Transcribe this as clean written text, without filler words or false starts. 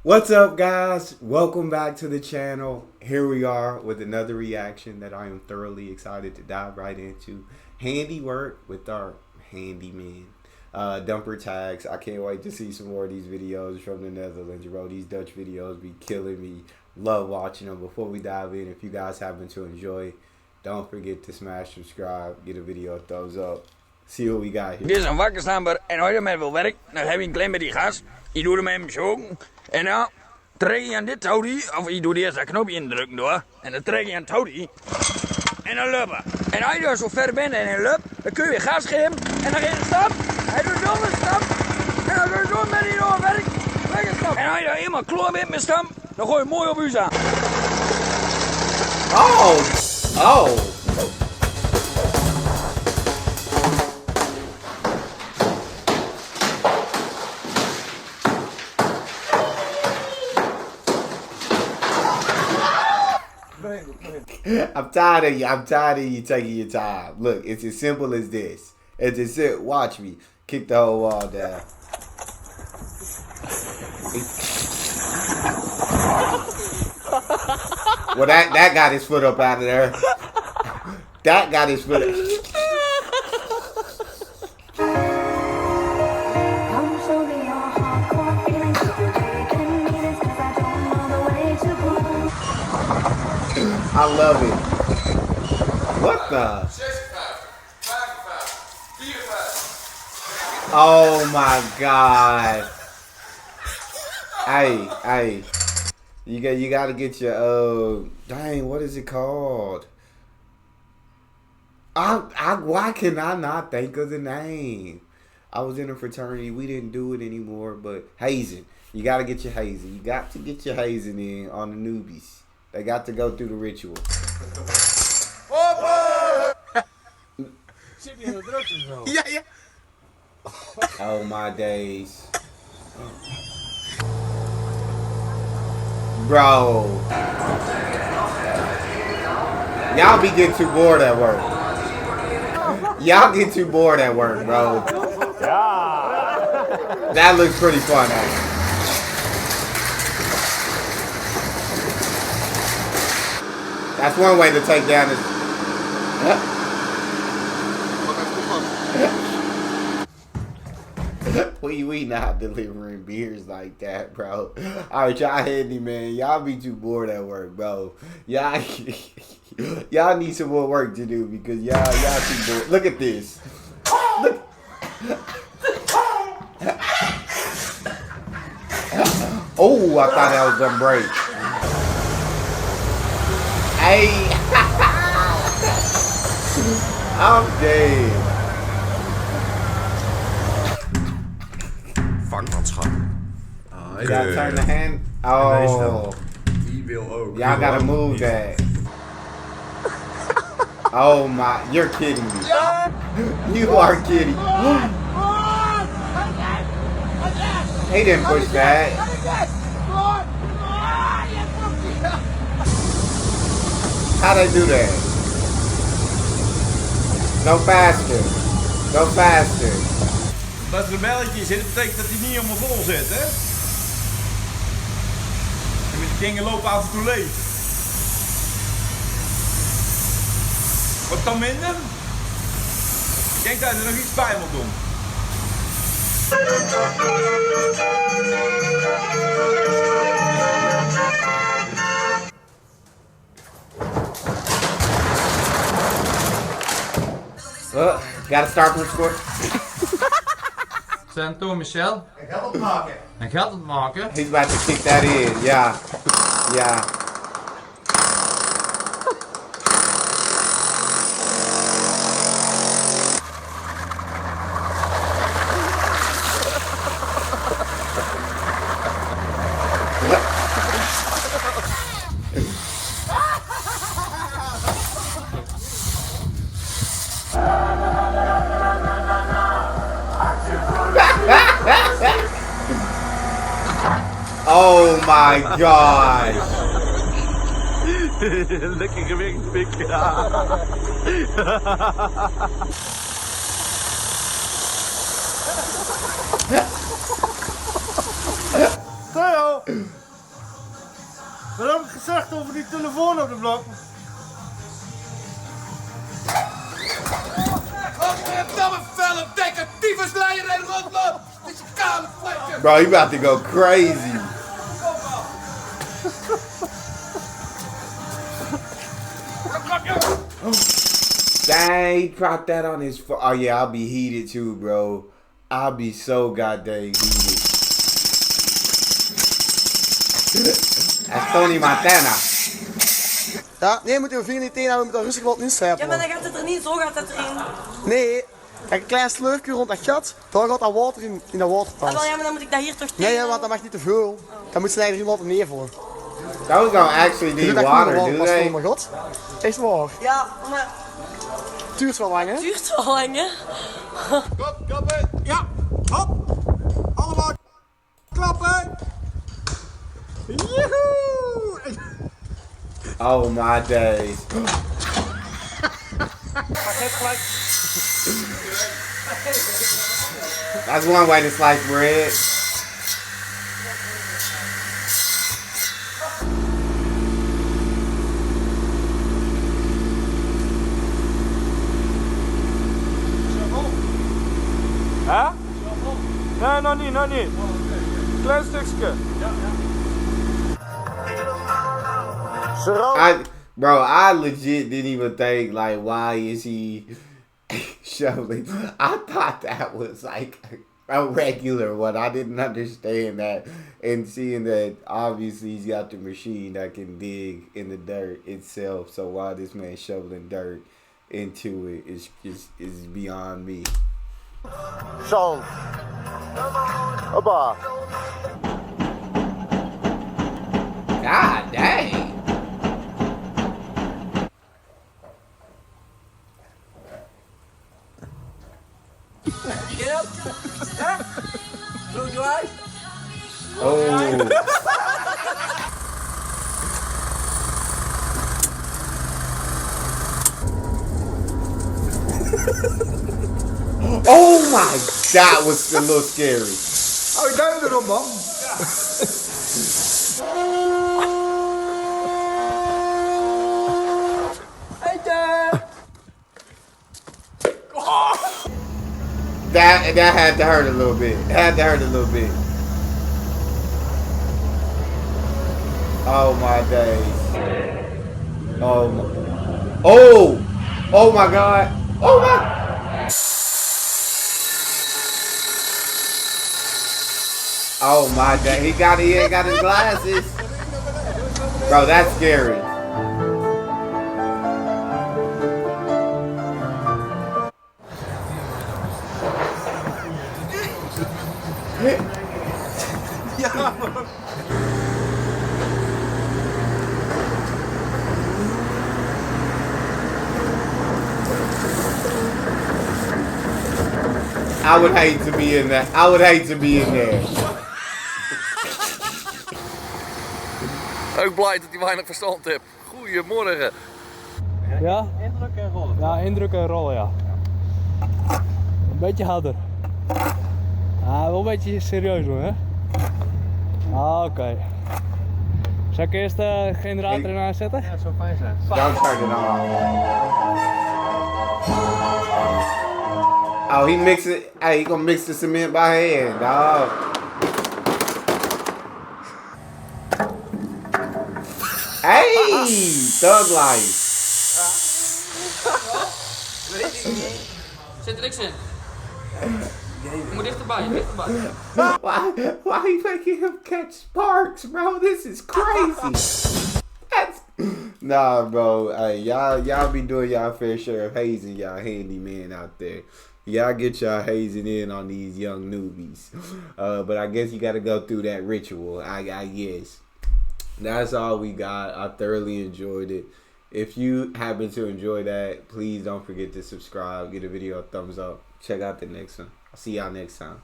What's up, guys? Welcome back to the channel. Here we are with another reaction that I am thoroughly excited to dive right into. Handiwork with our handyman. Dumper tags. I can't wait to see some more of these videos from the Netherlands, bro. These Dutch videos be killing me. Love watching them. Before we dive in, if you guys happen to enjoy, don't forget to smash subscribe, get a video a thumbs up. See what we got here. Dit is een wakkerstamper en als je ermee wil werken, dan heb je een klein beetje gas. Je doet hem even zoeken. En dan trek je aan dit touwtje, of je doet eerst dat knopje indrukken door. En dan trek je aan het touwtje. En dan lopen. En als je dus zo ver bent en je loopt, dan kun je weer gas geven. En dan ga je een stap. Hij doet nog een stap. En dan doe je zo met die doorwerk. Weg een stap. En als je dan helemaal klaar bent met stam, dan gooi je mooi op je aan. Oh! I'm tired of you. I'm tired of you taking your time. Look, it's as simple as this. It's as simple. Watch me kick the whole wall down. Well, that got his foot up out of there. That got his foot up. I love it. What the? Oh my God. Hey. You gotta get your dang, what is it called? Why can I not think of the name? I was in a fraternity, we didn't do it anymore, but hazing. You gotta get your hazing. You got to get your hazing in on the newbies. They got to go through the ritual. Ja. Oh my days. Bro. Y'all be getting too bored at work. Y'all get too bored at work, bro. That looks pretty fun, actually. That's one way to take down this. We not delivering beers like that, bro. Alright, y'all handy, man. Y'all be too bored at work, bro. Y'all need some more work to do because y'all too bored. Look at this. Look. Oh, I thought that was gonna break. Hey, I'm dead. Vakmanschap. You gotta turn the hand. Oh, Die wil ook. y'all gotta move that. Oh my, you're kidding me. You are kidding. He didn't push that. How they do that? Go faster. Go faster. Dat er een belletje in zit, betekent dat hij niet helemaal vol zit, hè? En met die dingen lopen af en toe leeg. Wordt dan minder? Ik denk dat je er nog iets bij moet doen. Gotta start from score. Santo Michel. Een geld maken. He's about to kick that in. Yeah. Yeah. Oh my gosh. Lekker gewerkt, pik. Theo! Wat heb ik gezegd over die telefoon op de blok? Godverdamme felle dikke tyfusleier en rotloop! Dit is je kale vlekken! Bro, he about to go crazy. Dang, he dropped that on his phone. Oh yeah, I'll be heated too, bro. I'll be so goddamn heated. That's Tony Montana. Ja, nee, moeten we 4 niet tegen, we moeten rustig wat inschepen. Ja, maar dan gaat het er niet, zo gaat het erin. Nee, kijk, een klein slurfje rond dat gat, dan gaat dat water in dat watertas. Ah, wel, ja, maar dan moet ik dat hier toch tegen. Nee, want dat mag niet te veel. Dan moet ze er iemand neer voor. That was gonna actually need water, dude. Oh mijn god. Echt waar. Ja, maar Het duurt wel lang, hè? het duurt wel lang, hè. Kop, klappen. Ja, hop. Allemaal klappen. Joehoe. Oh my days. That's one way to slice bread. Hè? Nee, nog niet, nog niet. Klein stukje. Bro, I legit didn't even think, like, why is he shoveling? I thought that was like a regular one. I didn't understand that. And seeing that obviously he's got the machine that can dig in the dirt itself. So why this man shoveling dirt into it is beyond me. Zo. Hoppa. God dang. Get up. Close your eyes. Oh. Oh my, that was a little scary. Oh, duim erop, man. That had to hurt a little bit. It had to hurt a little bit. Oh my days. Oh my. Oh! Oh my god. Oh my. Oh my day. He ain't got his glasses. Bro, that's scary. I would hate to be in that. I would hate to be in there. Ook blij dat hij weinig verstand heeft. Goedemorgen. Ja? Indrukken en rollen. Ja, indrukken en rollen, ja. Een beetje harder. Ah, wel een beetje serieus hoor, hè? Ah, oké. Zal ik eerst de generator in aanzetten? Ja, dat zou fijn zijn. Don't turn it on. Oh, he mix it. Hey, he gonna mix the cement by hand, dog. Hey, thug life. Zet er niks in. Je moet dichterbij, dichterbij. Why you making him catch sparks, bro? This is crazy. That's nah, bro. Hey, y'all be doing y'all fair share of hazing y'all handyman out there. Y'all get y'all hazing in on these young newbies. But I guess you got to go through that ritual. I guess. That's all we got. I thoroughly enjoyed it. If you happen to enjoy that, please don't forget to subscribe. Give the video a thumbs up. Check out the next one. I'll see y'all next time.